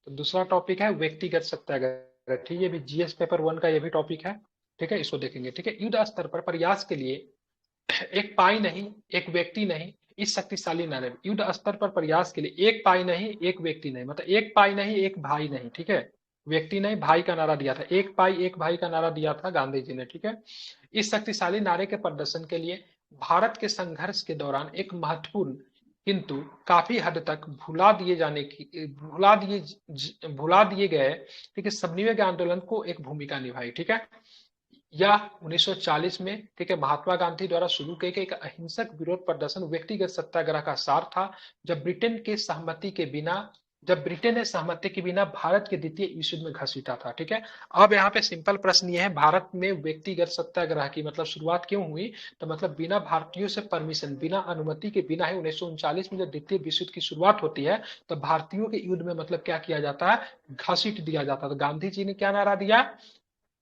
तो दूसरा टॉपिक है व्यक्तिगत सत्याग्रह। ठीक है, ये भी जीएस पेपर 1 का ये भी टॉपिक है। ठीक है, इसको देखेंगे। ठीक है, युद्ध स्तर पर प्रयास के लिए एक पाई नहीं, एक व्यक्ति नहीं, इस शक्तिशाली नारे में युद्ध स्तर पर प्रयास के लिए एक पाई नहीं, एक व्यक्ति नहीं, मतलब एक पाई नहीं, एक भाई नहीं। ठीक है, व्यक्ति नहीं, भाई का नारा दिया था। एक पाई एक भाई का नारा दिया था गांधी जी ने। ठीक है, इस शक्तिशाली नारे के प्रदर्शन के लिए भारत के संघर्ष के दौरान एक महत्वपूर्ण किंतु काफी हद तक भुला दिए गए, ठीक है, सबनीय आंदोलन को एक भूमिका निभाई। ठीक है, यह 1940 में, ठीक है, महात्मा गांधी द्वारा शुरू किए गए एक अहिंसक विरोध प्रदर्शन व्यक्तिगत सत्याग्रह का सार था। जब ब्रिटेन के सहमति के बिना जब ब्रिटेन ने सहमति के बिना भारत के द्वितीय विश्व युद्ध में घसीटा था। ठीक है, अब यहाँ पे सिंपल प्रश्न ये है, भारत में व्यक्तिगत सत्याग्रह की मतलब शुरुआत क्यों हुई? तो मतलब बिना भारतीयों से परमिशन, बिना अनुमति के बिना ही 1939 में जब द्वितीय विश्व युद्ध की शुरुआत होती है तो भारतीयों के युद्ध में मतलब क्या किया जाता है? घसीट दिया जाता है। तो गांधी जी ने क्या नारा दिया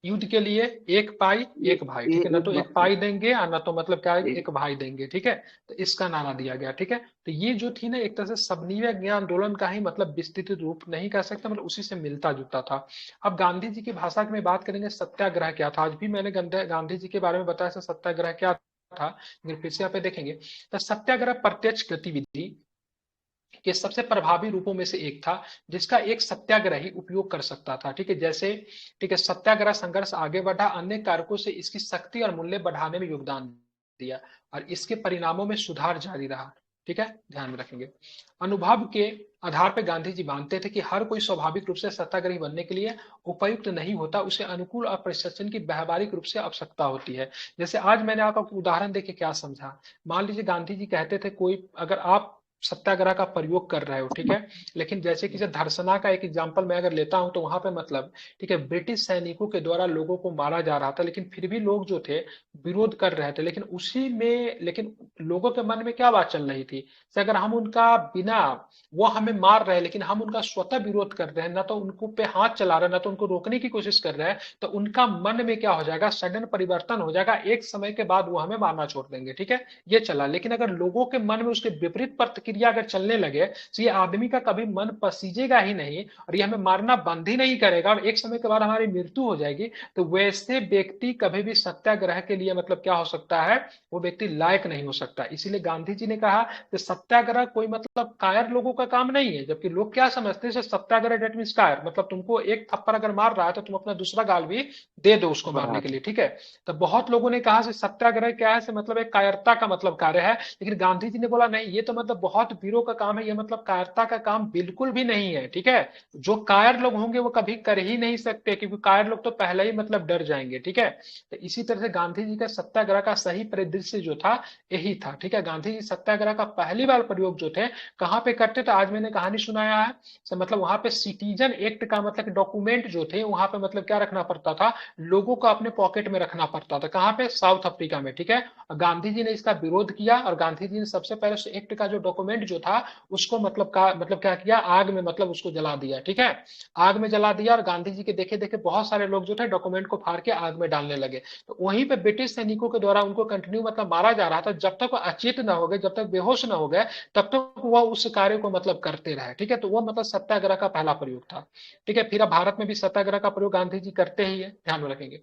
युद्ध के लिए? एक पाई ये एक भाई। ये ठीक है, ना एक तो एक बात पाई देंगे और ना तो मतलब क्या है, ये एक भाई देंगे। ठीक है, तो इसका नारा दिया गया। ठीक है, तो ये जो थी ना एक तरह से सबनीय ज्ञान आंदोलन का ही मतलब विस्तृत रूप नहीं कह सकते, मतलब उसी से मिलता जुलता था। अब गांधी जी की भाषा में बात करेंगे, सत्याग्रह क्या था। आज भी मैंने गांधी जी के बारे में बताया सत्याग्रह क्या था, लेकिन फिर से यहाँ पे देखेंगे तो सत्याग्रह प्रत्यक्ष गतिविधि के सबसे प्रभावी रूपों में से एक था जिसका एक सत्याग्रही उपयोग कर सकता था। ठीक है, जैसे ठीक है, सत्याग्रह संघर्ष आगे बढ़ा, अन्य कारकों से इसकी शक्ति और मूल्य बढ़ाने में योगदान दिया और इसके परिणामों में सुधार जारी रहा। ठीक है, ध्यान में रखेंगे। अनुभव के आधार पर गांधी जी मानते थे कि हर कोई स्वाभाविक रूप से सत्याग्रही बनने के लिए उपयुक्त नहीं होता, उसे अनुकूल और प्रशिक्षण की व्यावहारिक रूप से आवश्यकता होती है। जैसे आज मैंने आपको उदाहरण देके क्या समझा, मान लीजिए गांधी जी कहते थे कोई अगर आप सत्याग्रह का प्रयोग कर रहे हो, ठीक है, लेकिन जैसे कि धर्सना का एक एग्जांपल मैं अगर लेता हूं तो वहां पे मतलब ठीक है ब्रिटिश सैनिकों के द्वारा लोगों को मारा जा रहा था, लेकिन फिर भी लोग जो थे विरोध कर रहे थे, लेकिन उसी में लेकिन लोगों के मन में क्या बात चल रही थी कि अगर हम उनका बिना वो हमें मार रहे हैं लेकिन हम उनका स्वतः विरोध कर रहे हैं, ना तो उनको पे हाथ चला रहे हैं, ना तो उनको रोकने की कोशिश कर रहे हैं, तो उनका मन में क्या हो जाएगा, सडन परिवर्तन हो जाएगा, एक समय के बाद वो हमें मारना छोड़ देंगे। ठीक है, ये चला। लेकिन अगर लोगों के मन में उसके विपरीत प्रतिक्रिया अगर चलने लगे तो ये आदमी का कभी मन पसीजेगा ही नहीं और ये हमें मारना बंद ही नहीं करेगा और एक समय के बाद हमारी मृत्यु हो जाएगी। तो वैसे व्यक्ति कभी भी सत्याग्रह के लिए मतलब क्या हो सकता है, वो व्यक्ति लायक नहीं हो सकता। इसीलिए गांधी जी ने कहा कि सत्याग्रह कोई मतलब कायर लोगों का काम नहीं है, जबकि लोग क्या समझते हैं सत्याग्रह डेट मीन कायर मतलब तुमको एक थप्पड़ अगर मार रहा है तो तुम अपना दूसरा गाल भी दे दो उसको मारने बढ़ा के दो। लिए। ठीक है, तो बहुत लोगों ने कहा सत्याग्रह क्या है, मतलब एक कायरता का मतलब कार्य है, लेकिन गांधी जी ने बोला नहीं, ये तो मतलब बहुत वीरों का काम है, ये मतलब कायरता का काम बिल्कुल भी नहीं है। ठीक है, जो कायर लोग होंगे वो कभी कर ही नहीं सकते, क्योंकि कायर लोग तो पहले ही मतलब डर जाएंगे। ठीक है, तो इसी तरह से गांधी जी का सत्याग्रह का सही परिदृश्य जो था यही था। ठीक है, गांधी जी सत्याग्रह का पहली बार प्रयोग जो थे कहाँ पे करते थे, आज मैंने कहानी सुनाया है। मतलब वहां पे सिटीजन एक्ट का मतलब डॉक्यूमेंट जो थे वहां पे मतलब क्या रखना पड़ता था, लोगों को अपने पॉकेट में रखना पड़ता था। कहाँ पे? साउथ अफ्रीका में। ठीक है, गांधी जी ने इसका विरोध किया और गांधी जी ने सबसे पहले उस एक्ट का जो डॉक्यूमेंट जो था उसको मतलब क्या किया, आग में मतलब उसको जला दिया। ठीक है, आग में जला दिया और गांधी जी के देखे देखे बहुत सारे लोग जो थे डॉक्यूमेंट को फाड़ के आग में डालने लगे। तो वहीं पे ब्रिटिश सैनिकों के द्वारा उनको कंटिन्यू मतलब मारा जा रहा था, जब तक वो अचेत न हो गए, जब तक बेहोश न हो गए, तब तक वह उस कार्य को मतलब करते रहे। ठीक है, तो वह मतलब सत्याग्रह का पहला प्रयोग था। ठीक है, फिर अब भारत में भी सत्याग्रह का प्रयोग गांधी जी करते ही है, ध्यान में रखेंगे।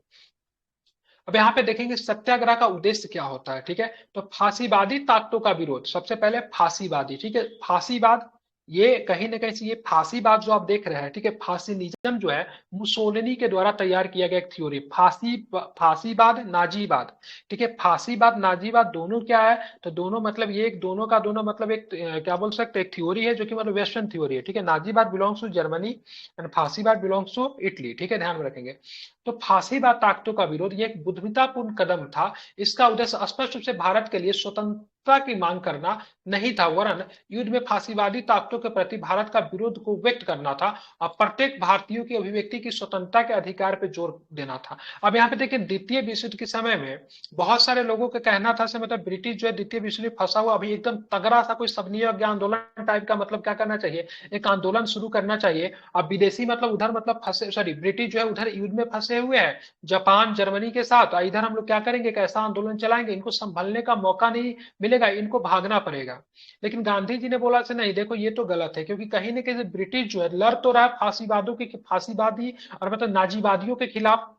अब यहाँ पे देखेंगे सत्याग्रह का उद्देश्य क्या होता है। ठीक है, तो फांसीवादी ताकतों का विरोध, सबसे पहले फांसीवादी। ठीक है, फांसीवाद ये कहीं ना कहीं से ये फांसीवाद जो आप देख रहे हैं, ठीक है, फांसीनिज्म जो है मुसोलिनी के द्वारा तैयार किया गया एक थ्योरी, फांसीवाद नाजीवाद। ठीक है, फांसीवाद नाजीवाद दोनों क्या है, तो दोनों मतलब ये एक दोनों का दोनों मतलब एक क्या बोल सकते हैं, एक थ्योरी है जो कि मतलब वेस्टर्न थ्योरी है। ठीक है, नाजीवाद बिलोंग्स टू जर्मनी एंड फांसीवाद बिलोंग्स टू इटली। ठीक है, ध्यान में रखेंगे। तो फांसीवाद ताकतों का विरोध ये एक बुद्धिमत्तापूर्ण कदम था। इसका उद्देश्य स्पष्ट रूप से भारत के लिए स्वतंत्रता की मांग करना नहीं था, वरन युद्ध में फांसीवादी ताकतों के प्रति भारत का विरोध को व्यक्त करना था और प्रत्येक भारतीयों की अभिव्यक्ति की स्वतंत्रता के अधिकार पर जोर देना था। अब यहाँ पे देखिए द्वितीय विश्व युद्ध के समय में बहुत सारे लोगों का कहना था मतलब ब्रिटिश जो है द्वितीय विश्व युद्ध फंसा हुआ, अभी एकदम तगड़ा सा कोई सबनीय आंदोलन टाइप का मतलब क्या करना चाहिए, एक आंदोलन शुरू करना चाहिए। अब विदेशी मतलब उधर मतलब फंसे, सॉरी ब्रिटिश जो है उधर युद्ध में फंसे हुए हैं जापान जर्मनी के साथ, इधर हम लोग क्या करेंगे, एक ऐसा आंदोलन चलाएंगे, इनको संभलने का मौका नहीं मिलेगा। मिलेगा, इनको भागना पड़ेगा। लेकिन गांधी जी ने बोला से नहीं, देखो ये तो गलत है, क्योंकि कहीं ना कहीं ब्रिटिश जो है लड़ तो रहा है फांसीवादों के, फांसीवादी और मतलब नाजीवादियों के खिलाफ।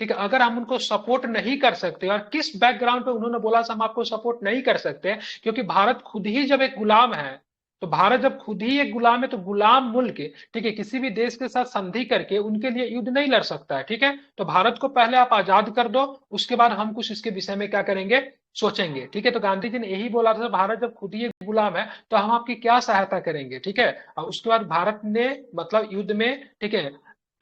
ठीक है, अगर हम उनको सपोर्ट नहीं कर सकते, और किस बैकग्राउंड पे उन्होंने बोला हम आपको सपोर्ट नहीं कर सकते, क्योंकि भारत खुद ही जब एक गुलाम है, तो भारत जब खुद ही एक गुलाम है, तो गुलाम मुल्क, ठीक है, किसी भी देश के साथ संधि करके उनके लिए युद्ध नहीं लड़ सकता है। ठीक है, तो भारत को पहले आप आजाद कर दो, उसके बाद हम कुछ इसके विषय में क्या करेंगे, सोचेंगे। ठीक है, तो गांधी जी ने यही बोला था, भारत जब खुद ही एक गुलाम है तो हम आपकी क्या सहायता करेंगे। ठीक है, और उसके बाद भारत ने मतलब युद्ध में, ठीक है,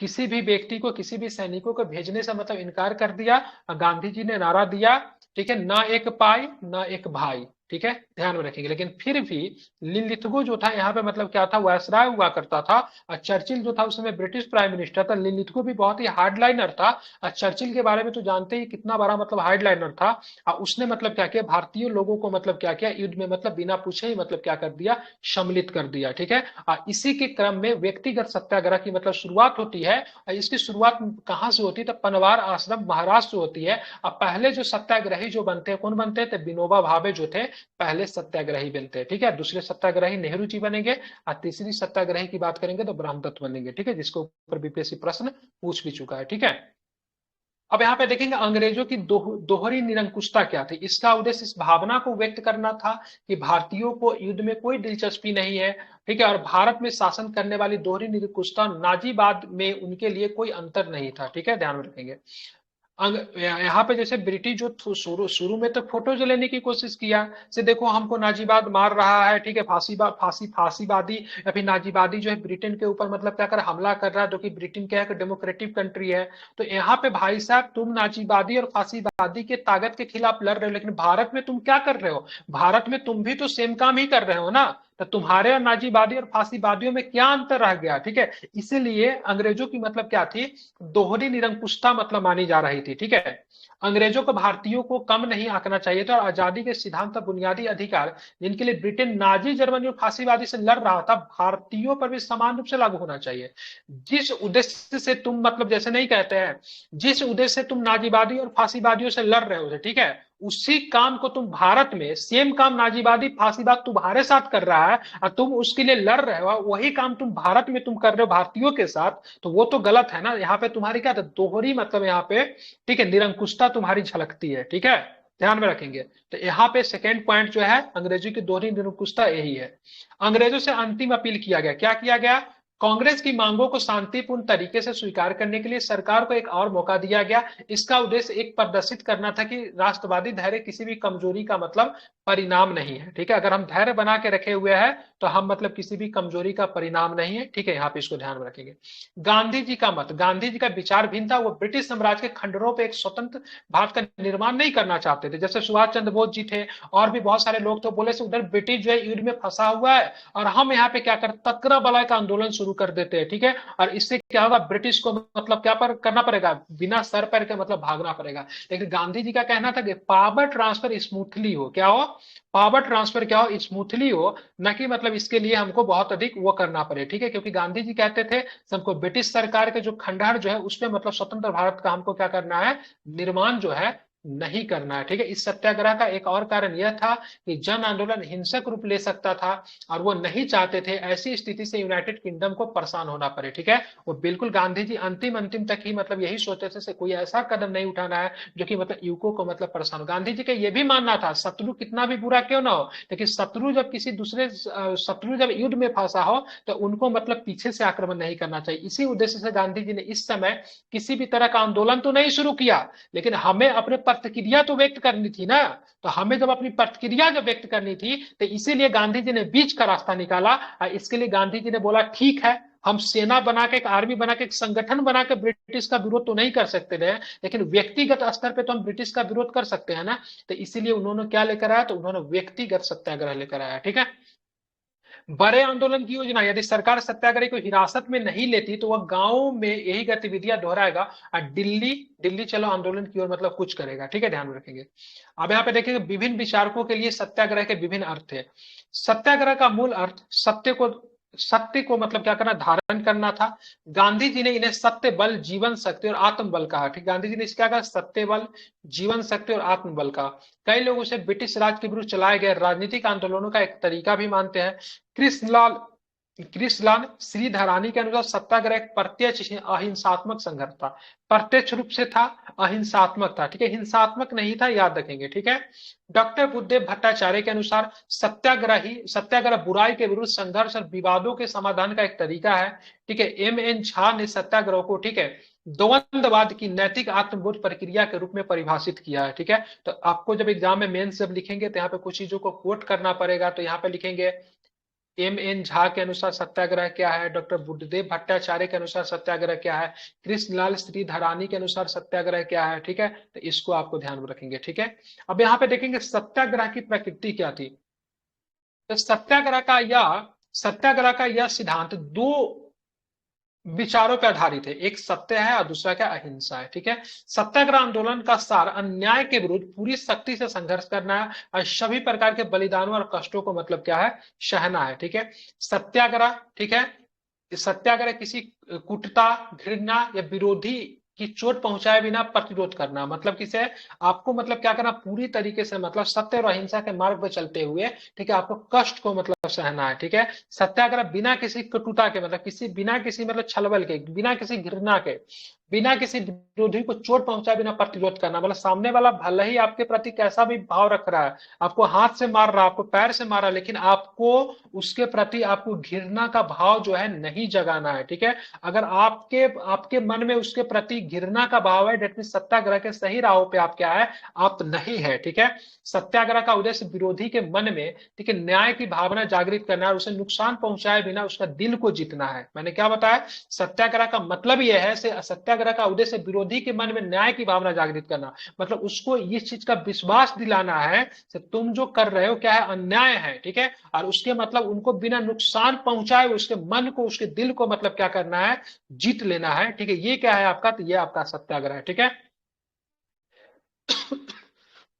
किसी भी व्यक्ति को, किसी भी सैनिकों को भेजने से मतलब इनकार कर दिया। और गांधी जी ने नारा दिया, ठीक है, ना एक पाई ना एक भाई। ठीक है, ध्यान में रखेंगे। लेकिन फिर भी लिनलिथगो जो था यहाँ पे मतलब क्या था, वायसराय हुआ करता था, और चर्चिल जो था उस समय ब्रिटिश प्राइम मिनिस्टर था। लिनलिथगो भी बहुत ही हार्डलाइनर था, और चर्चिल के बारे में तो जानते ही कितना बड़ा मतलब हार्डलाइनर था। और उसने मतलब क्या किया, भारतीय लोगों को मतलब क्या किया, युद्ध में मतलब बिना पूछे ही मतलब क्या कर दिया, सम्मिलित कर दिया। ठीक है, और इसी के क्रम में व्यक्तिगत सत्याग्रह की मतलब शुरुआत होती है। और इसकी शुरुआत कहाँ से होती है, तो पनवार आश्रम महाराष्ट्र से होती है। अब पहले जो सत्याग्रही जो बनते हैं, कौन बनते हैं, तो विनोबा भावे जो थे पहले सत्याग्रही बनते हैं। ठीक है, दूसरे सत्याग्रही नेहरू जी बनेंगे, और तीसरी सत्याग्रही की बात करेंगे तो ब्रह्मदत्त बनेंगे। ठीक है, जिसके ऊपर बीपीएससी प्रश्न पूछ भी चुका है। ठीक है, अब यहाँ पे देखेंगे अंग्रेजों की दोहरी निरंकुशता क्या थी। इसका उद्देश्य इस भावना को व्यक्त करना था कि भारतीयों को युद्ध में कोई दिलचस्पी नहीं है। ठीक है, और भारत में शासन करने वाली दोहरी निरंकुशता, नाजीवाद में उनके लिए कोई अंतर नहीं था। ठीक है, ध्यान में रखेंगे। यहाँ पे जैसे ब्रिटिश जो शुरू शुरू में तो फोटोज लेने की कोशिश किया, से देखो हमको नाजीवाद मार रहा है। ठीक है, फांसीवादी या फिर नाजीवादी जो है ब्रिटेन के ऊपर मतलब क्या कर हमला कर रहा है, जो कि ब्रिटेन क्या है, डेमोक्रेटिक कंट्री है। तो यहाँ पे भाई साहब तुम नाजीवादी और फांसीवादी के ताकत के खिलाफ लड़ रहे हो, लेकिन भारत में तुम क्या कर रहे हो, भारत में तुम भी तो सेम काम ही कर रहे हो ना। तो तुम्हारे और नाजीवादी और फांसीवादियों में क्या अंतर रह गया। ठीक है, इसीलिए अंग्रेजों की मतलब क्या थी, दोहरी निरंकुशता मतलब मानी जा रही थी। ठीक है, अंग्रेजों को भारतीयों को कम नहीं आंकना चाहिए था, और आजादी के सिद्धांत और बुनियादी अधिकार जिनके लिए ब्रिटेन नाजी जर्मनी और फांसीवादी से लड़ रहा था, भारतीयों पर भी समान रूप से लागू होना चाहिए। जिस उद्देश्य से तुम मतलब जैसे नहीं कहते हैं, जिस उद्देश्य से तुम नाजीवादी और फांसीवादियों से लड़ रहे हो, ठीक है, उसी काम को तुम भारत में, सेम काम नाजीवादी फांसीवाद तुम्हारे साथ कर रहा है और तुम उसके लिए लड़ रहे हो, वही काम तुम भारत में तुम कर रहे हो भारतीयों के साथ, तो वो तो गलत है ना। यहाँ पे तुम्हारी क्या दोहरी मतलब यहाँ पे, ठीक है, निरंकुशता तुम्हारी झलकती है। ठीक है, ध्यान में रखेंगे। तो यहाँ पे सेकेंड पॉइंट जो है अंग्रेजों की दोहरी निरंकुशता यही है। अंग्रेजों से अंतिम अपील किया गया, क्या किया गया, कांग्रेस की मांगों को शांतिपूर्ण तरीके से स्वीकार करने के लिए सरकार को एक और मौका दिया गया। इसका उद्देश्य एक प्रदर्शित करना था कि राष्ट्रवादी धैर्य किसी भी कमजोरी का मतलब परिणाम नहीं है। ठीक है, अगर हम धैर्य बना के रखे हुए हैं तो हम मतलब किसी भी कमजोरी का परिणाम नहीं है। ठीक है, यहाँ पे इसको ध्यान में रखेंगे। गांधी जी का मत, गांधी जी का विचार भिन्न था। वो ब्रिटिश साम्राज्य के खंडरों पर एक स्वतंत्र भारत का निर्माण नहीं करना चाहते थे। जैसे सुभाष चंद्र बोस जी थे, और भी बहुत सारे लोग थे, बोले से उधर ब्रिटिश जो है युद्ध में फंसा हुआ है, और हम यहाँ पे क्या कर तकरा बलाय का आंदोलन शुरू कर देते हैं। ठीक है, और इससे क्या होगा, ब्रिटिश को मतलब क्या पर करना पड़ेगा, बिना सर पैर के मतलब भागना पड़ेगा। लेकिन गांधी जी का कहना था कि पावर ट्रांसफर स्मूथली हो, क्या हो, पावर ट्रांसफर क्या हो, स्मूथली हो, न कि मतलब इसके लिए हमको बहुत अधिक वो करना पड़े। ठीक है, क्योंकि गांधी जी कहते थे हमको ब्रिटिश सरकार के जो खंडहर जो है उसमें मतलब स्वतंत्र भारत का हमको क्या करना है, निर्माण जो है नहीं करना है। ठीक है, इस सत्याग्रह का एक और कारण यह था कि जन आंदोलन हिंसक रूप ले सकता था, और वो नहीं चाहते थे ऐसी स्थिति से यूनाइटेड किंगडम को परेशान होना पड़े। ठीक है, वो बिल्कुल गांधी जी अंतिम अंतिम तक ही मतलब यही सोचते थे कोई ऐसा कदम नहीं उठाना है जो कि मतलब युवकों को मतलब परेशान हो। गांधी जी का ये भी मानना था शत्रु कितना भी बुरा क्यों ना हो, लेकिन शत्रु जब किसी दूसरे शत्रु जब युद्ध में फंसा हो तो उनको मतलब पीछे से आक्रमण नहीं करना चाहिए। इसी उद्देश्य से गांधी जी ने इस समय किसी भी तरह का आंदोलन तो नहीं शुरू किया, लेकिन हमें अपने प्रतिक्रिया तो व्यक्त करनी थी ना। तो हमें जब अपनी प्रतिक्रिया जब व्यक्त करनी थी, तो इसीलिए गांधी जी ने बीच का रास्ता निकाला। और इसके लिए गांधी जी ने बोला ठीक है, हम सेना बना के, एक आर्मी बना के, एक संगठन बना के ब्रिटिश का विरोध तो नहीं कर सकते थे, लेकिन व्यक्तिगत स्तर पे तो हम ब्रिटिश का विरोध कर सकते हैं ना। तो इसीलिए उन्होंने क्या लेकर आया, तो उन्होंने व्यक्तिगत सत्याग्रह लेकर आया। ठीक है, बड़े आंदोलन की योजना, यदि सरकार सत्याग्रही को हिरासत में नहीं लेती तो वह गांव में यही गतिविधियां दोहराएगा, और दिल्ली दिल्ली चलो आंदोलन की ओर मतलब कुछ करेगा। ठीक है, ध्यान में रखेंगे। अब यहाँ पे देखेंगे विभिन्न विचारकों के लिए सत्याग्रह के विभिन्न अर्थ है। सत्याग्रह का मूल अर्थ सत्य को सत्य को मतलब क्या करना, धारण करना था। गांधी जी ने इन्हें सत्य बल, जीवन शक्ति और आत्म बल कहा। ठीक, गांधी जी ने इसे क्या कहा, सत्य बल, जीवन शक्ति और आत्म बल का। कई लोग उसे ब्रिटिश राज के विरुद्ध चलाए गए राजनीतिक आंदोलनों का एक तरीका भी मानते हैं। कृष्णलाल कृष्णलाल श्रीधरानी के अनुसार सत्याग्रह एक प्रत्यक्ष अहिंसात्मक संघर्ष था। प्रत्यक्ष रूप से था, अहिंसात्मक था। ठीक है, हिंसात्मक नहीं था, याद रखेंगे। ठीक है। डॉक्टर बुद्धदेव भट्टाचार्य के अनुसार सत्याग्रह बुराई के विरुद्ध संघर्ष और विवादों के समाधान का एक तरीका है। ठीक है। एम एन झा ने सत्याग्रह को, ठीक है, द्वंद्ववाद की नैतिक आत्मबोध प्रक्रिया के रूप में परिभाषित किया है। ठीक है। तो आपको जब एग्जाम में मेंस जब लिखेंगे तो यहाँ पे कुछ चीजों को कोट करना पड़ेगा। तो यहाँ पे लिखेंगे एम एन झा के अनुसार सत्याग्रह क्या है, डॉक्टर बुद्धदेव भट्टाचार्य के अनुसार सत्याग्रह क्या है, कृष्णलाल श्रीधरानी के अनुसार सत्याग्रह क्या है। ठीक है, तो इसको आपको ध्यान में रखेंगे। ठीक है। अब यहाँ पे देखेंगे सत्याग्रह की प्रकृति क्या थी। तो सत्याग्रह का यह सिद्धांत दो विचारों पर आधारित है, एक सत्य है और दूसरा क्या, अहिंसा है। ठीक है। सत्याग्रह आंदोलन का सार अन्याय के विरुद्ध पूरी शक्ति से संघर्ष करना है और सभी प्रकार के बलिदानों और कष्टों को मतलब क्या है, सहना है। ठीक है। सत्याग्रह, ठीक है, सत्याग्रह किसी कुटता, घृणा या विरोधी की चोट पहुंचाए बिना प्रतिरोध करना, मतलब किसे, आपको मतलब क्या करना, पूरी तरीके से मतलब सत्य और अहिंसा के मार्ग पर चलते हुए, ठीक है, आपको कष्ट को मतलब सहना है। ठीक है। सत्याग्रह बिना किसी कटुता के, मतलब बिना किसी मतलब छलबल के, बिना किसी घृणा के, बिना किसी विरोधी को चोट पहुंचाए बिना प्रतिरोध करना, मतलब सामने वाला भले ही आपके प्रति कैसा भी भाव रख रहा है, आपको हाथ से मार रहा है, आपको पैर से मार रहा है, लेकिन आपको उसके प्रति आपको घृणा का भाव जो है नहीं जगाना है। ठीक है। अगर आपके आपके मन में उसके प्रति घृणा का भाव है, डेट मीन सत्याग्रह के सही राहों पे आप क्या है, आप नहीं है। ठीक है। सत्याग्रह का उद्देश्य विरोधी के मन में, ठीक है, न्याय की भावना जागृत करना है और उसे नुकसान पहुंचाए बिना उसका दिल को जीतना है। मैंने क्या बताया, सत्याग्रह का मतलब यह है, सत्याग्रह का उद्देश्य विरोधी के मन में न्याय की भावना जागृत करना, मतलब उसको इस चीज का विश्वास दिलाना है कि तुम जो कर रहे हो क्या है, अन्याय है। ठीक है। और उसके मतलब उनको बिना नुकसान पहुंचाए उसके मन को, उसके दिल को मतलब क्या करना है, जीत लेना है। ठीक है। ये क्या है आपका, तो ये आपका सत्याग्रह है। ठीक है।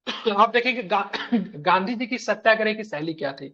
तो आप देखेंगे गांधी जी की सत्याग्रह की शैली क्या थी।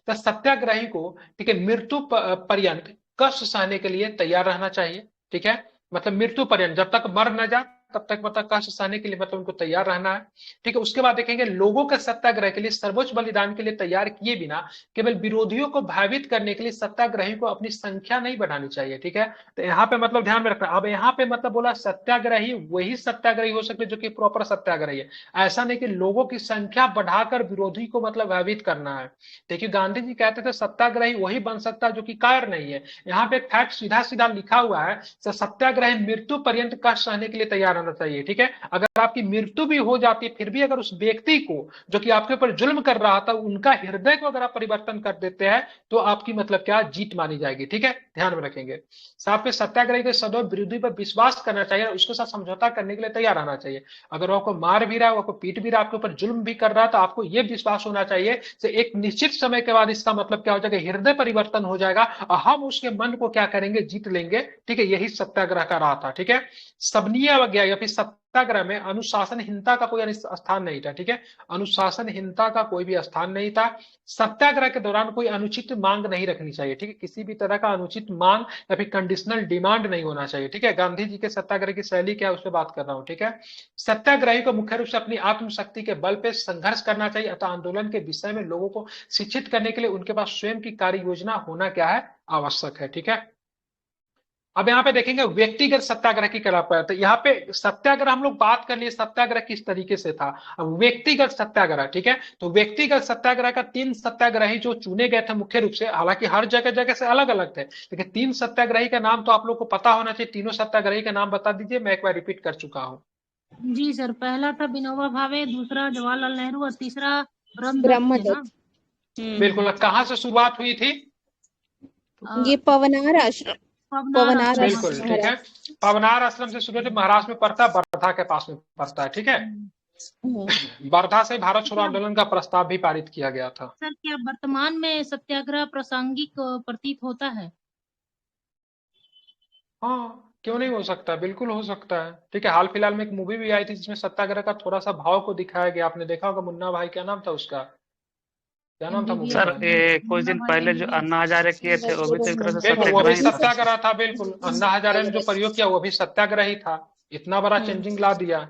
तो सत्याग्रही को, ठीक है, मृत्यु पर्यंत कष्ट सहने के लिए तैयार रहना चाहिए। ठीक है। मतलब मृत्यु पर्यंत, जब तक मर न जाए तब तक मतलब कष्ट सहने के लिए मतलब उनको तैयार रहना है। ठीक है। उसके बाद देखेंगे लोगों के सत्याग्रह के लिए सर्वोच्च बलिदान के लिए तैयार किए बिना केवल विरोधियों को भयभीत करने के लिए सत्याग्रही को अपनी संख्या नहीं बढ़ानी चाहिए। ठीक है। तो यहाँ पे मतलब ध्यान में रखना, अब यहाँ पे मतलब बोला सत्याग्रही वही सत्याग्रही हो सकते जो कि प्रॉपर सत्याग्रही है। ऐसा नहीं कि लोगों की संख्या बढ़ाकर विरोधी को मतलब भयभीत करना है। देखिए गांधी जी कहते थे सत्याग्रही वही बन सकता है जो कि कायर नहीं है। यहाँ पे एक फैक्ट सीधा सीधा लिखा हुआ है, सत्याग्रही मृत्यु पर्यंत कष्ट सहने के लिए तैयार रहना चाहिए। ठीक है। अगर आपकी मृत्यु भी हो जाती है फिर भी अगर उस व्यक्ति को जो कि आपके ऊपर जुल्म कर रहा था उनका हृदय को अगर आप परिवर्तन कर देते हैं तो आपकी मतलब क्या, जीत मानी जाएगी। ठीक है, ध्यान में रखेंगे। साथ में सत्याग्रही के सदैव विरोधी पर विश्वास करना चाहिए और उसके साथ समझौता करने के लिए तैयार रहना चाहिए। अगर वो आपको मार भी रहा है, वो आपको पीट भी रहा है, आपके ऊपर जुल्म भी कर रहा है, तो आपको ये विश्वास होना चाहिए कि एक निश्चित समय के बाद इसका मतलब क्या हो जाएगा, हृदय परिवर्तन हो जाएगा और हम उसके मन को क्या करेंगे, जीत लेंगे। ठीक है। यही सत्याग्रह का रहा था। ठीक है। सबनीय अवज्ञा या फिर सत्याग्रह में अनुशासनहीनता का कोई स्थान नहीं था। ठीक है। अनुशासनहीनता का कोई भी स्थान नहीं था। सत्याग्रह के दौरान कोई अनुचित मांग नहीं रखनी चाहिए। ठीक है। किसी भी तरह का अनुचित मांग या फिर कंडीशनल डिमांड नहीं होना चाहिए। ठीक है। गांधी जी के सत्याग्रह की शैली क्या है उस पर बात कर रहा हूं। ठीक है। सत्याग्रही को मुख्य रूप से अपनी आत्मशक्ति के बल पे संघर्ष करना चाहिए अतः आंदोलन के विषय में लोगों को शिक्षित करने के लिए उनके पास स्वयं की कार्य योजना होना क्या है, आवश्यक है। ठीक है। अब यहाँ पे देखेंगे व्यक्तिगत सत्याग्रह की कला पर, तो यहाँ पे सत्याग्रह हम लोग बात कर लिए सत्याग्रह किस तरीके से था। अब व्यक्तिगत सत्याग्रह, ठीक है, तो व्यक्तिगत सत्याग्रह का 3 सत्याग्रही जो चुने गए थे मुख्य रूप से, हालांकि हर जगह जगह से अलग अलग थे, लेकिन 3 सत्याग्रही का नाम तो आप लोग को पता होना चाहिए। तीनों सत्याग्रही का नाम बता दीजिए, मैं एक बार रिपीट कर चुका हूँ। जी सर, पहला था विनोबा भावे, दूसरा जवाहरलाल नेहरू और तीसरा ब्रह्मदत्त थे ना। ब्रह्मदत्त। बिल्कुल। कहाँ से शुरुआत हुई थी? ये पवनार आश्रम, पवनार पवनार आश्रम बिल्कुल, आश्रम ठीक है। महाराज। पवनार आश्रम से शुरू होकर महाराष्ट्र में पड़ता है, वर्धा के पास में पड़ता है। ठीक है। वर्धा से भारत छोड़ो क्या आंदोलन का प्रस्ताव भी पारित किया गया था। सर, क्या वर्तमान में सत्याग्रह प्रासंगिक प्रतीत होता है? हाँ, क्यों नहीं हो सकता, बिल्कुल हो सकता है। ठीक है। हाल फिलहाल में एक मूवी भी आई थी जिसमें सत्याग्रह का थोड़ा सा भाव को दिखाया गया, आपने देखा होगा, मुन्ना भाई क्या नाम था उसका? क्या नाम था मूवी एमबीबीएस सर का? ये कुछ दिन मुन्ना भाई पहले जो एमबीबीएस। अन्ना हजारे किए थे वो भी तो एक तरह से बिल्कुल, वो भी सत्याग्रह ही था। सत्याग्रह था, बिल्कुल अन्ना हजारे ने जो प्रयोग किया वो भी सत्याग्रह ही था। इतना बड़ा चेंजिंग ला दिया।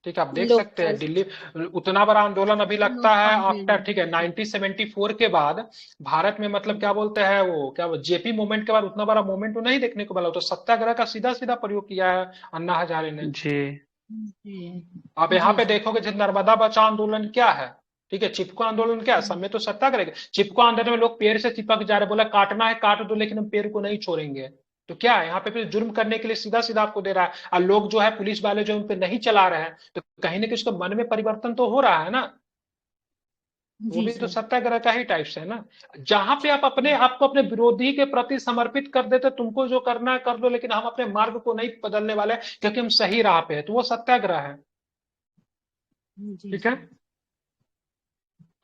ठीक है, आप देख सकते हैं लोकपाल। दिल्ली, उतना बड़ा आंदोलन अभी लगता है लोकपाल आफ्टर, बेल। ठीक है, 1974 के बाद भारत में मतलब क्या बोलते हैं वो, क्या वो जेपी मूवमेंट के बाद उतना बड़ा मूवमेंट तो नहीं देखने को मिला। तो सत्याग्रह का सीधा सीधा प्रयोग किया है अन्ना हजारे ने। जी जी आप यहाँ जी पे सर। देखोगे जो नर्मदा बचाओ आंदोलन क्या है, ठीक है, चिपको आंदोलन क्या है, सब में तो सत्याग्रह है। चिपको आंदोलन में लोग पेड़ से चिपक जा रहे, बोला काटना है काट दो लेकिन हम पेड़ को नहीं छोड़ेंगे। तो क्या है यहाँ पे फिर जुर्म करने के लिए सीधा सीधा आपको दे रहा है, और लोग जो है पुलिस वाले जो उन पे नहीं चला रहे हैं, तो कहीं ना कहीं उसके मन में परिवर्तन तो हो रहा है ना। वो जी भी तो सर। सत्याग्रह का ही टाइप्स है ना, जहां पे आप अपने आपको अपने विरोधी के प्रति समर्पित कर देते, तुमको जो करना है कर दो लेकिन हम अपने मार्ग को नहीं बदलने वाले क्योंकि हम सही राह पे है, तो वो सत्याग्रह है। जी ठीक है, सर।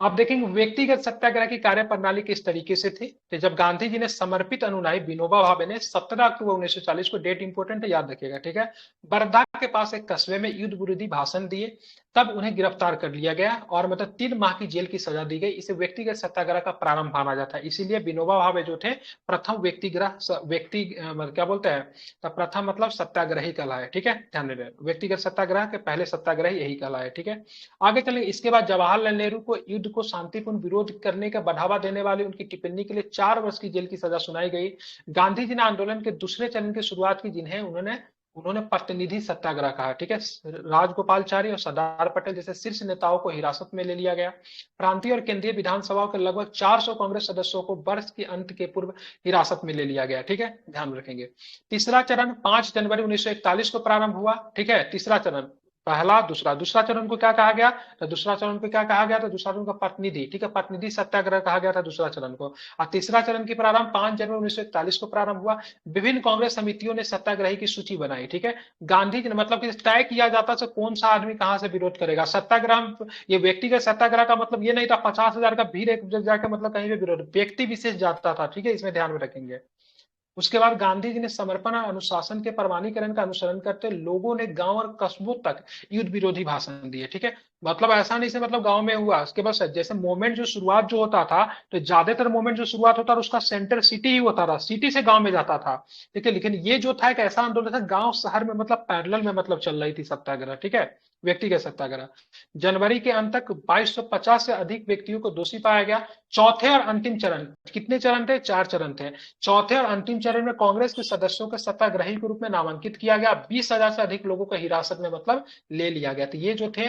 आप देखेंगे व्यक्तिगत सत्याग्रह की कार्य प्रणाली किस तरीके से थी। तो जब गांधी जी ने समर्पित अनुयायी विनोबा भावे ने 17 अक्टूबर 1940 को, डेट इंपोर्टेंट है याद रखिएगा, ठीक है, बर्दा के पास एक कस्बे में युद्ध विरोधी भाषण दिए, तब उन्हें गिरफ्तार कर लिया गया और मतलब 3 माह की जेल की सजा दी गई। इसे व्यक्तिगत सत्याग्रह का प्रारंभ माना जाता है। इसीलिए विनोबा भावे जो थे प्रथम मतलब क्या बोलते हैं, तो प्रथम मतलब सत्याग्रही कहलाए। ठीक है, ध्यान रहे, व्यक्तिगत सत्याग्रह के पहले सत्याग्रही यही कहलाए। ठीक है, आगे चलेंगे। इसके बाद जवाहरलाल नेहरू को युद्ध को शांतिपूर्ण विरोध करने का बढ़ावा देने वाली उनकी टिप्पणी के लिए 4 वर्ष की जेल की सजा सुनाई गई। गांधी जी ने आंदोलन के दूसरे चरण की शुरुआत की, जिन्हें उन्होंने उन्होंने प्रतिनिधि सत्याग्रह कहा। ठीक है, राजगोपालचारी और सरदार पटेल जैसे शीर्ष नेताओं को हिरासत में ले लिया गया। प्रांतीय और केंद्रीय विधानसभाओं के लगभग 400 कांग्रेस सदस्यों को वर्ष के अंत के पूर्व हिरासत में ले लिया गया। ठीक है, ध्यान रखेंगे। तीसरा चरण 5 जनवरी 1941 को प्रारंभ हुआ। ठीक है, तीसरा चरण, पहला दूसरा, दूसरा चरण को क्या कहा गया, तो दूसरा चरण को क्या कहा गया, तो दूसरा चरण को प्रतिनिधि, ठीक है, प्रतिनिधि सत्याग्रह कहा गया था दूसरा चरण को। और तीसरा चरण की प्रारंभ 5 जनवरी 1941 को प्रारंभ हुआ। विभिन्न कांग्रेस समितियों ने सत्याग्रही की सूची बनाई। ठीक है, गांधी जी ने मतलब कि तय किया जाता है कौन सा आदमी कहां से विरोध करेगा सत्याग्रह। ये व्यक्तिगत सत्याग्रह का मतलब ये नहीं था 50,000 का भीड़ एक जगह जाकर मतलब कहीं भी विरोध, व्यक्ति विशेष जाता था। ठीक है, इसमें ध्यान में रखेंगे। उसके बाद गांधी जी ने समर्पण और अनुशासन के प्रमाणीकरण का अनुसरण करते लोगों ने गांव और कस्बों तक युद्ध विरोधी भाषण दिए। ठीक है, मतलब ऐसा नहीं से मतलब गांव में हुआ, उसके बाद जैसे मूवमेंट जो शुरुआत जो होता था, तो ज्यादातर मूवमेंट जो शुरुआत होता था उसका सेंटर सिटी ही होता था, सिटी से गांव में जाता था। ठीक है, लेकिन ये जो था एक ऐसा आंदोलन था गांव शहर में मतलब पैरेलल में मतलब चल रही थी सत्याग्रह। ठीक है, व्यक्तिगत सत्याग्रह। जनवरी के अंत तक 2250 से अधिक व्यक्तियों को दोषी पाया गया। चौथे और अंतिम चरण, कितने चरण थे, 4 चरण थे। चौथे और अंतिम चरण में कांग्रेस के सदस्यों को सत्याग्रही के रूप में नामांकित किया गया। 20,000 से अधिक लोगों को हिरासत में मतलब ले लिया गया। तो ये जो थे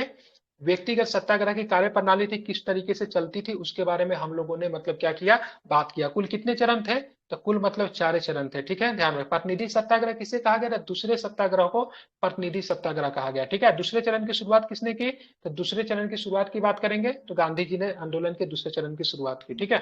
व्यक्तिगत सत्याग्रह की कार्य प्रणाली थी, किस तरीके से चलती थी, उसके बारे में हम लोगों ने मतलब क्या किया, बात किया। कुल कितने चरण थे, तो कुल मतलब 4 चरण थे। ठीक है, ध्यान रखें। प्रतिनिधि सत्याग्रह किसे कहा गया था, दूसरे सत्याग्रह को प्रतिनिधि सत्याग्रह कहा गया। ठीक है, दूसरे चरण की शुरुआत किसने की, तो दूसरे चरण की शुरुआत की बात करेंगे तो गांधी जी ने आंदोलन के दूसरे चरण की शुरुआत की। ठीक है,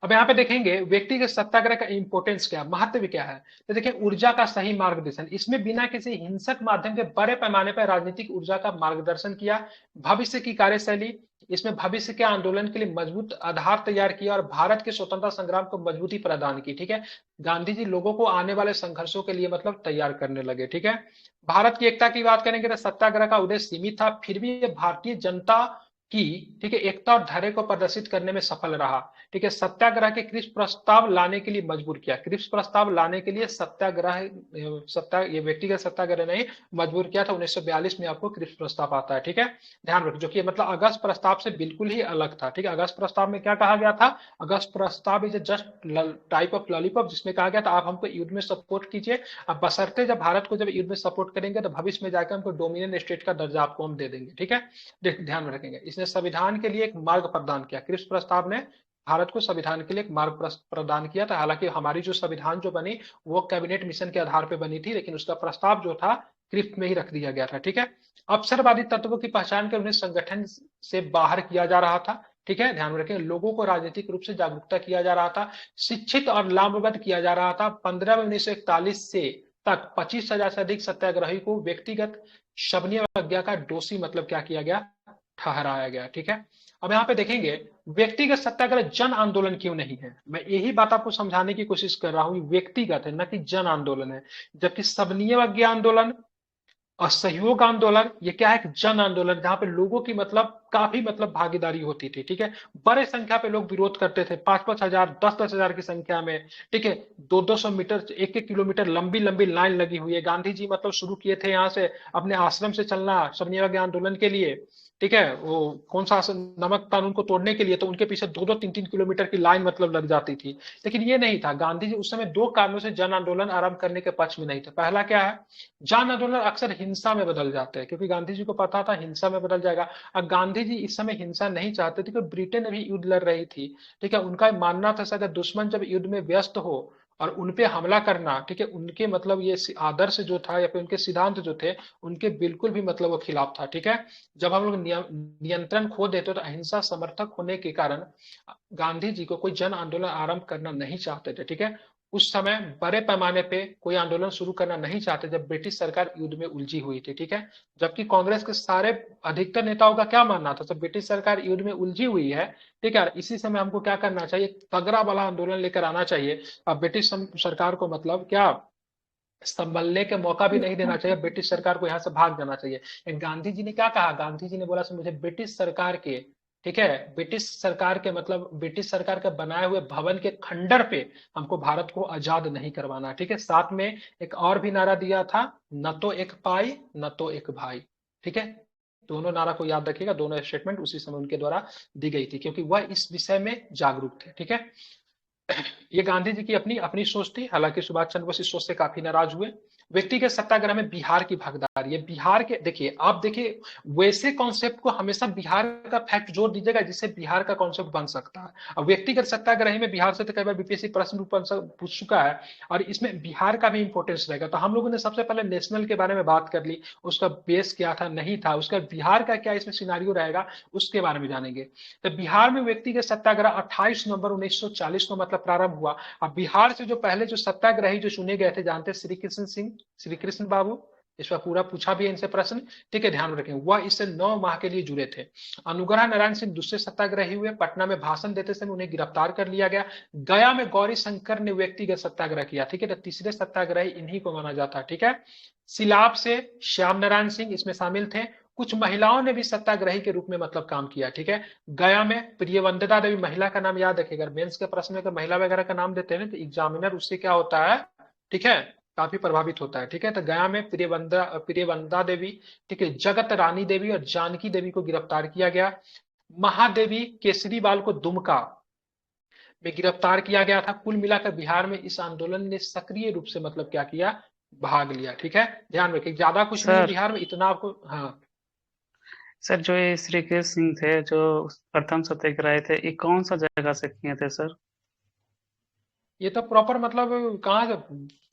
अब यहाँ पे देखेंगे व्यक्तिगत सत्याग्रह का इंपोर्टेंस क्या, महत्व क्या है। तो देखिए, ऊर्जा का सही मार्गदर्शन, इसमें बिना किसी हिंसक माध्यम के बड़े पैमाने पर राजनीतिक ऊर्जा का मार्गदर्शन किया। भविष्य की कार्यशैली, इसमें भविष्य के आंदोलन के लिए मजबूत आधार तैयार किया और भारत के स्वतंत्रता संग्राम को मजबूती प्रदान की। ठीक है, गांधी जी लोगों को आने वाले संघर्षों के लिए मतलब तैयार करने लगे। ठीक है, भारत की एकता की बात करेंगे तो सत्याग्रह का उद्देश्य सीमित था, फिर भी ये भारतीय जनता की, ठीक है, एकता और धैर्य को प्रदर्शित करने में सफल रहा। ठीक है, सत्याग्रह के क्रिप्स प्रस्ताव लाने के लिए मजबूर किया, क्रिप्स प्रस्ताव लाने के लिए ये व्यक्तिगत सत्याग्रह नहीं मजबूर किया था। 1942 में आपको क्रिप्स प्रस्ताव आता है। ठीक है, ध्यान रखो, जो कि मतलब अगस्त प्रस्ताव से बिल्कुल ही अलग था। ठीक है, अगस्त प्रस्ताव में क्या कहा गया था, अगस्त प्रस्ताव is just type of lollipop, जिसमें कहा गया था आप हमको युद्ध में सपोर्ट कीजिए, अब बशर्ते जब भारत को जब युद्ध में सपोर्ट करेंगे तो भविष्य में जाकर हमको डोमिनियन स्टेट का दर्जा आपको हम दे देंगे। ठीक है, ध्यान में रखेंगे। इसने संविधान के लिए एक मार्ग प्रदान किया, क्रिप्स प्रस्ताव ने भारत को संविधान के लिए एक मार्ग प्रदान किया था। हालांकि हमारी जो संविधान जो बनी वो कैबिनेट मिशन के आधार पर बनी थी, लेकिन उसका प्रस्ताव जो था क्रिप्स में ही रख दिया गया था। ठीक है, अवसरवादी तत्वों की पहचान कर उन्हें संगठन से बाहर किया जा रहा था। ठीक है, ध्यान रखें, लोगों को राजनीतिक रूप से जागरूकता किया जा रहा था, शिक्षित और लामबद्ध किया जा रहा था। 15 मई 1941 से तक 25,000 से अधिक सत्याग्रही को व्यक्तिगत शबनीय अवज्ञा का दोषी मतलब क्या किया गया, ठहराया गया। ठीक है, अब यहाँ पे देखेंगे व्यक्तिगत सत्याग्रह जन आंदोलन क्यों नहीं है। मैं यही बात आपको समझाने की कोशिश कर रहा हूं, व्यक्तिगत है न कि जन आंदोलन है। जबकि शबनीय अवज्ञा आंदोलन, असहयोग आंदोलन, ये क्या है, एक जन आंदोलन जहां पे लोगों की मतलब काफी मतलब भागीदारी होती थी, ठीक है। बड़े संख्या पे लोग विरोध करते थे, 5-5 हजार 10-10 हजार की संख्या में, ठीक है। 200-200 मीटर 1-1 किलोमीटर लंबी लंबी लाइन लगी हुई है। गांधी जी मतलब शुरू किए थे यहाँ से अपने आश्रम से चलना स्वनिर्भर आंदोलन के लिए, ठीक है। वो कौन सा नमक कानून को तोड़ने के लिए, तो उनके पीछे 2-2 3-3 किलोमीटर की लाइन मतलब लग जाती थी। लेकिन ये नहीं था, गांधी जी उस समय दो कारणों से जन आंदोलन आरंभ करने के पक्ष में नहीं थे। पहला क्या है, जन आंदोलन अक्सर हिंसा में बदल जाते हैं, क्योंकि गांधी जी को पता था हिंसा में बदल जाएगा। और गांधी जी इस समय हिंसा नहीं चाहते थे, क्योंकि ब्रिटेन अभी युद्ध लड़ रही थी, ठीक है। उनका मानना था शायद दुश्मन जब युद्ध में व्यस्त हो और उनपे हमला करना, ठीक है, उनके मतलब ये आदर्श जो था या फिर उनके सिद्धांत जो थे, उनके बिल्कुल भी मतलब वो खिलाफ था, ठीक है। जब हम लोग नियंत्रण खो देते तो अहिंसा समर्थक होने के कारण गांधी जी को कोई जन आंदोलन आरंभ करना नहीं चाहते थे, ठीक है। उस समय बड़े पैमाने पे कोई आंदोलन शुरू करना नहीं चाहते जब ब्रिटिश सरकार युद्ध में उलझी हुई थी, ठीक है। जबकि कांग्रेस के सारे अधिकतर नेताओं का क्या मानना था, जब ब्रिटिश सरकार युद्ध में उलझी हुई है, ठीक है, इसी समय हमको क्या करना चाहिए, तगड़ा वाला आंदोलन लेकर आना चाहिए। अब ब्रिटिश सरकार को मतलब क्या संभलने के मौका भी नहीं देना चाहिए, ब्रिटिश सरकार को यहाँ से भाग जाना चाहिए। गांधी जी ने क्या कहा, गांधी जी ने बोला मुझे ब्रिटिश सरकार के, ठीक है, ब्रिटिश सरकार के मतलब ब्रिटिश सरकार के बनाए हुए भवन के खंडर पे हमको भारत को आजाद नहीं करवाना, ठीक है। साथ में एक और भी नारा दिया था, न तो एक पाई न तो एक भाई, ठीक है। दोनों नारा को याद रखिएगा, दोनों स्टेटमेंट उसी समय उनके द्वारा दी गई थी, क्योंकि वह इस विषय में जागरूक थे, ठीक है। ये गांधी जी की अपनी अपनी सोच थी, हालांकि सुभाष चंद्र बोस इस सोच से काफी नाराज हुए। व्यक्तिगत सत्याग्रह में बिहार की भागीदारी है। बिहार के देखिए, आप देखिए वैसे कॉन्सेप्ट को हमेशा बिहार का फैक्ट जोड़ दीजिएगा जिससे बिहार का कॉन्सेप्ट बन सकता है। अब व्यक्तिगत सत्याग्रही में बिहार से तो कई बार बीपीएससी प्रश्न पूछ चुका है, और इसमें बिहार का भी इंपॉर्टेंस रहेगा। तो हम लोगों ने सबसे पहले नेशनल के बारे में बात कर ली, उसका बेस क्या था, नहीं था, उसका बिहार का क्या इसमें सिनारियो रहेगा, उसके बारे में जानेंगे। तो बिहार में व्यक्तिगत सत्याग्रह 28 नवंबर 1940 को मतलब प्रारंभ हुआ। अब बिहार से जो पहले जो सत्याग्रही जो चुने गए थे, जानते हैं, श्री कृष्ण सिंह, श्री कृष्ण बाबू। इस पर पूरा पूछा भी है इनसे प्रश्न, ठीक है, ध्यान में रखें। वह इससे 9 माह के लिए जुड़े थे। अनुग्रह नारायण सिंह दूसरे सत्याग्रही हुए। पटना में भाषण देते समय उन्हें गिरफ्तार कर लिया गया। गया में गौरी शंकर ने व्यक्तिगत सत्याग्रह किया, ठीक है। तो तीसरे सत्याग्रही इन्हीं को माना जाता है, ठीक है। सिलाब से श्याम नारायण सिंह इसमें शामिल थे। कुछ महिलाओं ने भी सत्याग्रही के रूप में मतलब काम किया, ठीक है। गया में प्रियवंदना देवी, महिला का नाम याद रखिएगा, मेंस के प्रश्न में अगर महिला वगैरह का नाम देते हैं तो एग्जामिनर उससे क्या होता है, ठीक है, काफी प्रभावित होता है, ठीक है। तो गया में प्रियवंदा देवी, ठीक है, जगत रानी देवी और जानकी देवी को गिरफ्तार किया गया। महादेवी केसरीवाल को दुमका में गिरफ्तार किया गया था। कुल मिलाकर बिहार में इस आंदोलन ने सक्रिय रूप से मतलब क्या किया, भाग लिया, ठीक है। ध्यान रखिए, ज्यादा कुछ नहीं है सर बिहार में, इतना आपको। हाँ, सर जो ये श्री कृष्ण सिंह थे जो प्रथम सत्याग्रही थे, ये कौन सा जगह से किए थे सर? ये तो प्रॉपर मतलब कहाँ से,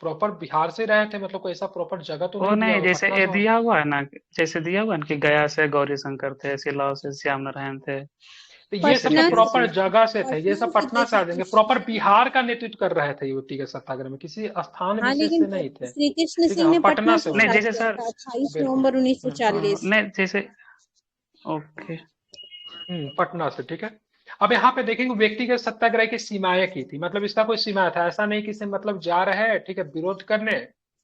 प्रॉपर बिहार से रहे थे, मतलब कोई ऐसा प्रॉपर जगह तो वो नहीं दिया नहीं, होगा, जैसे पटना ये से दिया हुआ है ना, जैसे दिया हुआ है ना कि गया से गौरी शंकर थे, सिलाव से श्याम नारायण थे, तो ये सब श्री तो पटना कृष्ण प्रॉपर सिंह। जगह से थे, ये पटना सब से पटना थे से आ श्री जाएंगे। कृष्ण प्रॉपर सिंह। बिहार का नेतृत्व कर रहे थे युवती के सत्याग्रह में, किसी स्थान हाँ विशेष लेकिन से नहीं थे, श्री कृष्ण ठीक है। सिंह हाँ, ने पटना पटना से से नहीं होंगे, स्टार्ट जैसे किया सर, था 28 बिल्कुल। नवंबर हम्म 1940। नहीं जैसे, ओके। पटना से, ठीक है। अब यहाँ पे देखेंगे व्यक्तिगत सत्याग्रह की सीमाएं की थी, मतलब इसका कोई सीमा था, ऐसा नहीं कि इसे मतलब जा रहे हैं, ठीक है, विरोध करने,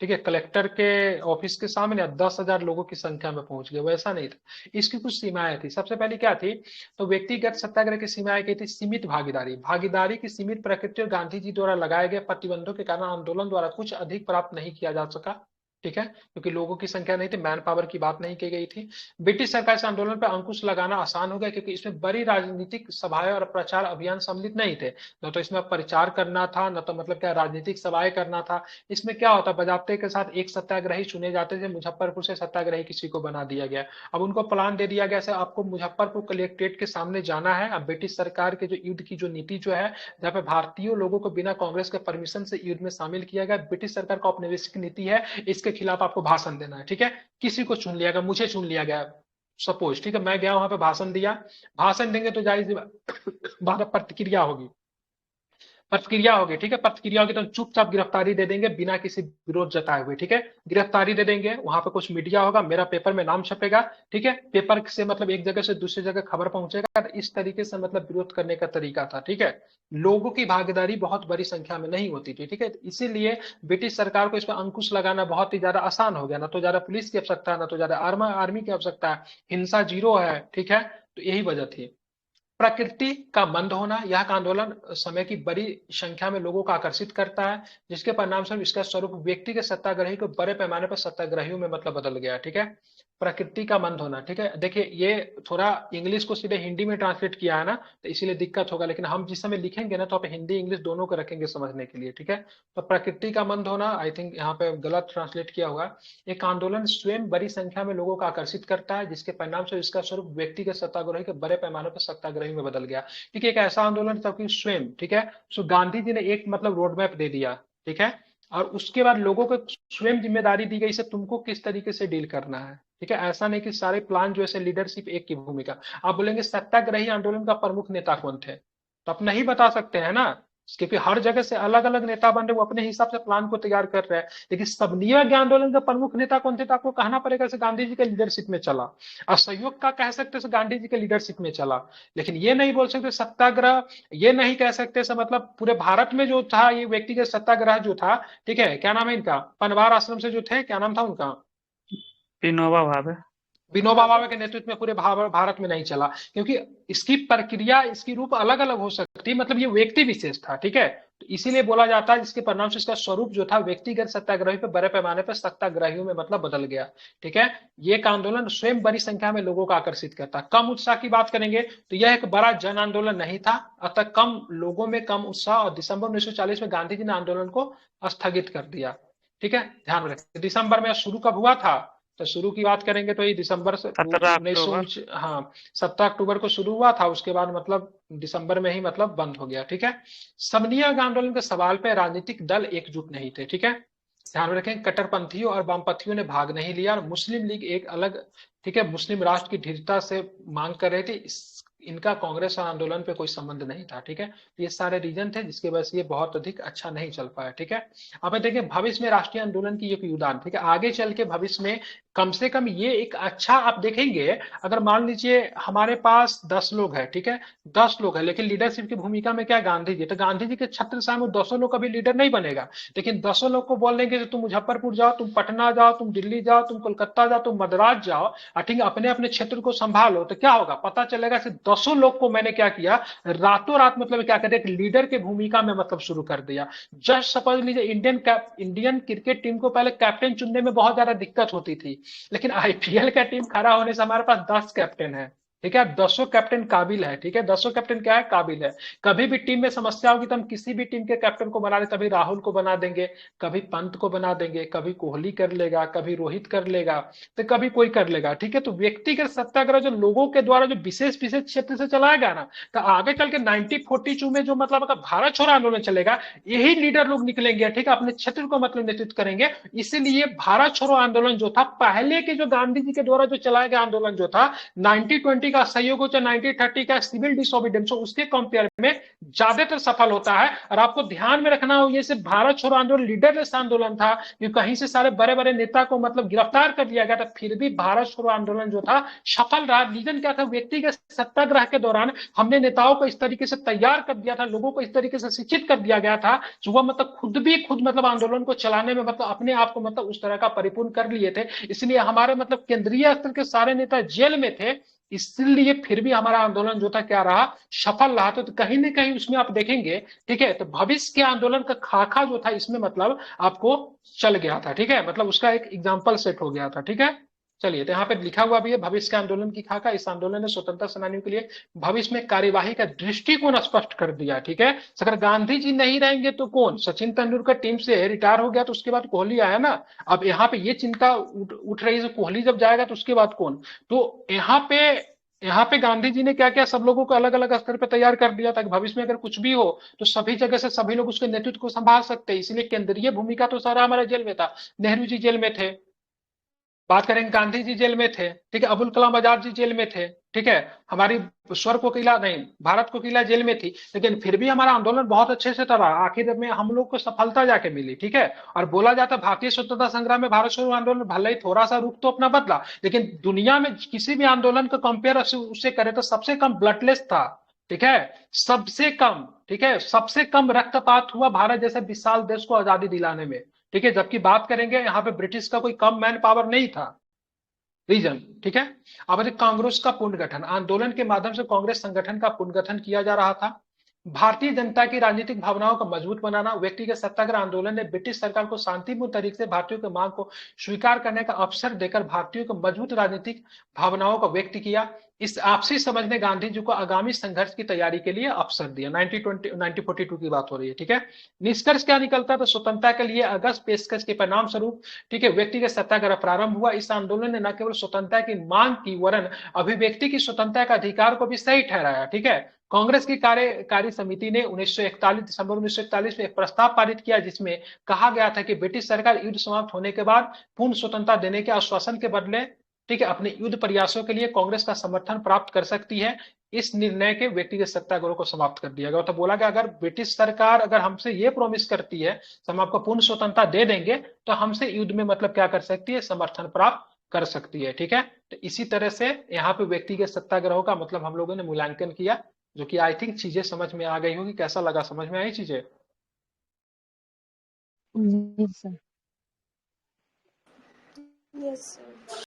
ठीक है, कलेक्टर के ऑफिस के सामने 10,000 लोगों की संख्या में पहुंच गए, वैसा नहीं था। इसकी कुछ सीमाएं थी। सबसे पहले क्या थी, तो व्यक्तिगत सत्याग्रह की सीमाएं की थी, सीमित भागीदारी, भागीदारी की सीमित प्रकृति और गांधी जी द्वारा लगाए गए प्रतिबंधों के कारण आंदोलन द्वारा कुछ अधिक प्राप्त नहीं किया जा सका, ठीक है, क्योंकि लोगों की संख्या नहीं थी, मैन पावर की बात नहीं की गई थी। ब्रिटिश सरकार से आंदोलन पर अंकुश लगाना आसान हो गया, क्योंकि इसमें बड़ी राजनीतिक सभाएं और प्रचार अभियान सम्मिलित नहीं थे। न तो इसमें प्रचार करना था, न तो मतलब क्या राजनीतिक सभाएं करना था। इसमें क्या होता, बजाबते के साथ एक सत्याग्रही चुने जाते थे, मुजफ्फरपुर से सत्याग्रही किसी को बना दिया गया। अब उनको प्लान दे दिया गया, आपको मुजफ्फरपुर कलेक्ट्रेट के सामने जाना है। अब ब्रिटिश सरकार के जो युद्ध की जो नीति जो है, जहाँ पे भारतीय लोगों को बिना कांग्रेस के परमिशन से युद्ध में शामिल किया गया, ब्रिटिश सरकार का औपनिवेशिक नीति है, इसके खिलाफ आपको भाषण देना है, ठीक है। किसी को चुन लिया गया, मुझे चुन लिया गया सपोज, ठीक है, मैं गया वहां पे भाषण दिया। भाषण देंगे तो जाहिर सी बात प्रतिक्रिया होगी, प्रतिक्रिया होगी, ठीक है। प्रतिक्रिया होगी तो चुपचाप गिरफ्तारी दे देंगे बिना किसी विरोध जताए हुए, ठीक है। गिरफ्तारी दे देंगे, वहां पे कुछ मीडिया होगा, मेरा पेपर में नाम छपेगा, ठीक है। पेपर से मतलब एक जगह से दूसरी जगह खबर पहुंचेगा, तो इस तरीके से मतलब विरोध करने का तरीका था, ठीक है। लोगों की भागीदारी बहुत बड़ी संख्या में नहीं होती थी, ठीक है। इसीलिए ब्रिटिश सरकार को इस पर अंकुश लगाना बहुत ही ज्यादा आसान हो गया, ना तो ज्यादा पुलिस की आवश्यकता है, ना तो ज्यादा आर्मी की आवश्यकता है, हिंसा जीरो है, ठीक है। तो यही वजह थी। प्रकृति का मंद होना, यह आंदोलन समय की बड़ी संख्या में लोगों को आकर्षित करता है, जिसके परिणाम स्वरूप इसका स्वरूप व्यक्ति के सत्याग्रही को बड़े पैमाने पर सत्याग्रहियों में मतलब बदल गया। ठीक है, प्रकृति का मंद होना। ठीक है, देखिए ये थोड़ा इंग्लिश को सीधे हिंदी में ट्रांसलेट किया है ना, तो इसीलिए दिक्कत होगा, लेकिन हम जिस समय लिखेंगे ना तो आप हिंदी इंग्लिश दोनों को रखेंगे समझने के लिए। ठीक है, तो प्रकृति का मंद होना, आई थिंक यहाँ पे गलत ट्रांसलेट किया हुआ है। एक आंदोलन स्वयं बड़ी संख्या में लोगों को आकर्षित करता है, जिसके परिणाम से इसका स्वरूप व्यक्ति के सत्याग्रही के बड़े पैमाने पर सत्याग्रही में बदल गया। ठीक है, एक ऐसा आंदोलन था कि स्वयं, ठीक है, सो गांधी जी ने एक मतलब रोड मैप दे दिया। ठीक है, और उसके बाद लोगों को स्वयं जिम्मेदारी दी गई से तुमको किस तरीके से डील करना है। ठीक है, ऐसा नहीं कि सारे प्लान जो है लीडरशिप एक की भूमिका। आप बोलेंगे सत्याग्रही आंदोलन का प्रमुख नेता कौन थे, तो आप नहीं बता सकते हैं ना, क्योंकि हर जगह से अलग अलग नेता बन रहे, वो अपने हिसाब से प्लान को तैयार कर रहे हैं। लेकिन सबनीय आंदोलन का प्रमुख नेता कौन थे, तो आपको कहना पड़ेगा जैसे गांधी जी के लीडरशिप में चला। असहयोग का कह सकते हैं गांधी जी के लीडरशिप में चला, लेकिन ये नहीं बोल सकते सत्याग्रह, ये नहीं कह सकते मतलब पूरे भारत में जो था ये व्यक्तिगत सत्याग्रह जो था। ठीक है, क्या नाम है इनका, पनवार आश्रम से जो थे, क्या नाम था उनका, विनोबा भावे। विनोबा भावे के नेतृत्व में पूरे भारत में नहीं चला, क्योंकि इसकी प्रक्रिया, इसकी रूप अलग अलग हो सकती है, मतलब ये व्यक्ति विशेष था। ठीक है, तो इसीलिए बोला जाता है, जिसके परिणाम से इसका स्वरूप जो था व्यक्तिगत सत्याग्रही पे बड़े पैमाने पर सत्याग्रहियों में मतलब बदल गया। ठीक है, ये आंदोलन स्वयं बड़ी संख्या में लोगों को आकर्षित करता। कम उत्साह की बात करेंगे तो यह एक बड़ा जन आंदोलन नहीं था, अतः कम लोगों में कम उत्साह, और दिसंबर 1940 में गांधी जी ने आंदोलन को स्थगित कर दिया। ठीक है, ध्यान में रखें दिसंबर में शुरू कब हुआ था, तो शुरू की बात करेंगे तो ये दिसंबर से 17 1900, हाँ 17 अक्टूबर को शुरू हुआ था, उसके बाद मतलब दिसंबर में ही मतलब बंद हो गया। ठीक है, समन्वय आंदोलन के सवाल पे राजनीतिक दल एकजुट नहीं थे। ठीक है, ध्यान में रखें कट्टरपंथियों और वामपंथियों ने भाग नहीं लिया, और मुस्लिम लीग एक अलग, ठीक है, मुस्लिम राष्ट्र की दृढ़ता से मांग कर रहे थे। इनका कांग्रेस और आंदोलन पे कोई संबंध नहीं था। ठीक है, ये सारे रीजन थे जिसके वजह से ये बहुत अधिक अच्छा नहीं चल पाया। ठीक है, अब देखें भविष्य में राष्ट्रीय आंदोलन की एक योगदान। ठीक है, आगे चल के भविष्य में कम से कम ये एक अच्छा आप देखेंगे, अगर मान लीजिए हमारे पास 10 लोग हैं, ठीक है, 10 लोग हैं, लेकिन लीडरशिप की भूमिका में क्या गांधी जी, तो गांधी जी के छत्र छाया में 200 लोग कभी लीडर नहीं बनेगा, लेकिन 200 लोग को बोल देंगे तुम मुजफ्फरपुर जाओ, तुम पटना जाओ, तुम दिल्ली जाओ, तुम कोलकाता जाओ, तुम मद्रास जाओ, ठीक है, अपने अपने क्षेत्र को संभालो, तो क्या होगा पता चलेगा। 200 लोग को मैंने क्या किया, रातों रात मतलब क्या कर दिया, लीडर की भूमिका में मतलब शुरू कर दिया। जस्ट सपोज लीजिए इंडियन क्रिकेट टीम को पहले कैप्टन चुनने में बहुत ज्यादा दिक्कत होती थी, लेकिन आईपीएल का टीम खड़ा होने से हमारे पास 10 कैप्टन है। ठीक है, 200 कैप्टन काबिल है। ठीक है, 200 कैप्टन क्या है, काबिल है। कभी भी टीम में समस्या होगी तो हम किसी भी टीम के कैप्टन को बना ले, कभी राहुल को बना देंगे, कभी पंत को बना देंगे, कभी कोहली कर लेगा, कभी रोहित कर लेगा, तो कभी कोई कर लेगा। ठीक है, तो व्यक्तिगत सत्याग्रह जो लोगों के द्वारा जो विशेष विशेष क्षेत्र से चलाया गया ना, तो आगे चल के 1942 में जो मतलब अगर भारत छोड़ो आंदोलन चलेगा, यही लीडर लोग निकलेंगे। ठीक है, अपने क्षेत्र को मतलब नेतृत्व करेंगे। इसीलिए भारत छोड़ो आंदोलन जो था, पहले के जो गांधी जी के द्वारा जो चलाया गया आंदोलन जो था 1920 का सहयोग हो चाहे 1930 का सिविल डिसोबीडियंस हो, उसके कंपेयर में ज्यादातर सफल होता है। और आपको ध्यान में रखना हो, ये सिर्फ भारत छोड़ो आंदोलन लीडरलेस आंदोलन था, क्योंकि कहीं से सारे बड़े बड़े नेता को मतलब गिरफ्तार कर लिया गया था, फिर भी भारत छोड़ो आंदोलन जो था सफल रहा। रीजन क्या था, व्यक्तिगत सत्याग्रह के दौरान हमने नेताओं को इस तरीके से तैयार कर दिया था, लोगों को इस तरीके से शिक्षित कर दिया गया था, जो वह मतलब खुद मतलब आंदोलन को चलाने में मतलब अपने आप को मतलब उस तरह का परिपूर्ण कर लिए थे। इसलिए हमारे मतलब केंद्रीय स्तर के सारे नेता जेल में थे, इसलिए फिर भी हमारा आंदोलन जो था क्या रहा, सफल रहा। तो कहीं ना कहीं उसमें आप देखेंगे, ठीक है, तो भविष्य के आंदोलन का खाका जो था इसमें मतलब आपको चल गया था। ठीक है, मतलब उसका एक एग्जाम्पल सेट हो गया था। ठीक है, चलिए, तो यहाँ पे लिखा हुआ भी है भविष्य के आंदोलन की खाका। इस आंदोलन ने स्वतंत्रता सेनानियों के लिए भविष्य में कार्यवाही का दृष्टिकोण स्पष्ट कर दिया। ठीक है, अगर गांधी जी नहीं रहेंगे तो कौन, सचिन तेंदुलकर टीम से रिटायर हो गया तो उसके बाद कोहली आया ना। अब यहाँ पे ये चिंता उठ रही है, कोहली जब जाएगा तो उसके बाद कौन। तो यहाँ पे गांधी जी ने क्या क्या सब लोगों को अलग अलग स्तर पर तैयार कर दिया, ताकि भविष्य में अगर कुछ भी हो तो सभी जगह से सभी लोग उसके नेतृत्व को संभाल सकते हैं। इसलिए केंद्रीय भूमिका तो सारा हमारे जेल में था। नेहरू जी जेल में थे, बात करेंगे गांधी जी जेल में थे, ठीक है, अबुल कलाम आजाद जी जेल में थे, ठीक है, हमारी स्वर कोकिला नहीं, भारत कोकिला जेल में थी, लेकिन फिर भी हमारा आंदोलन बहुत अच्छे से चला, आखिर में हम लोग को सफलता जाके मिली। ठीक है, और बोला जाता भारतीय स्वतंत्रता संग्राम में भारत छोड़ो आंदोलन भले ही थोड़ा सा रुख तो अपना बदला, लेकिन दुनिया में किसी भी आंदोलन का कंपेयर उससे करें तो सबसे कम ब्लडलेस था। ठीक है, सबसे कम, ठीक है, सबसे कम रक्तपात हुआ भारत जैसे विशाल देश को आजादी दिलाने में। ठीक है, जबकि बात करेंगे यहाँ पे ब्रिटिश का कोई कम मैन पावर नहीं था। रीजन, ठीक है। अब कांग्रेस का पुनर्गठन, आंदोलन के माध्यम से कांग्रेस संगठन का पुनर्गठन किया जा रहा था। भारतीय जनता की राजनीतिक भावनाओं को मजबूत बनाना, व्यक्तिगत सत्याग्रह आंदोलन ने ब्रिटिश सरकार को शांतिपूर्ण तरीके से भारतीयों की मांग को स्वीकार करने का अवसर देकर भारतीयों को मजबूत राजनीतिक भावनाओं को व्यक्त किया। इस आपसी समझ ने गांधी जी को आगामी संघर्ष की तैयारी के लिए अवसर दिया। 1942 की बात हो रही है, ठीक है। निष्कर्ष क्या निकलता है? तो स्वतंत्रता के लिए अगस्त पेशकश के परिणाम स्वरूप, ठीक है, व्यक्तिगत सत्याग्रह प्रारंभ हुआ। इस आंदोलन ने न केवल स्वतंत्रता की मांग की वरन अभिव्यक्ति की स्वतंत्रता का अधिकार को भी सही ठहराया, ठीक है। कांग्रेस की कार्यकारी समिति ने 1941 दिसंबर 1941 में एक प्रस्ताव पारित किया जिसमें कहा गया था कि ब्रिटिश सरकार युद्ध समाप्त होने के बाद पूर्ण स्वतंत्रता देने के आश्वासन के बदले, ठीक है, अपने युद्ध प्रयासों के लिए कांग्रेस का समर्थन प्राप्त कर सकती है। इस निर्णय के व्यक्तिगत सत्याग्रह को समाप्त कर दिया गया। तो बोला गया अगर ब्रिटिश सरकार अगर हमसे ये प्रॉमिस करती है हम आपको पूर्ण स्वतंत्रता दे देंगे तो हमसे युद्ध में मतलब क्या कर सकती है? समर्थन प्राप्त कर सकती है, ठीक है। तो इसी तरह से यहाँ पे व्यक्तिगत सत्याग्रहों का मतलब हम लोगों ने मूल्यांकन किया, जो कि आई थिंक चीजें समझ में आ गई होगी। कैसा लगा? समझ में आई चीजें? जी सर। Yes sir.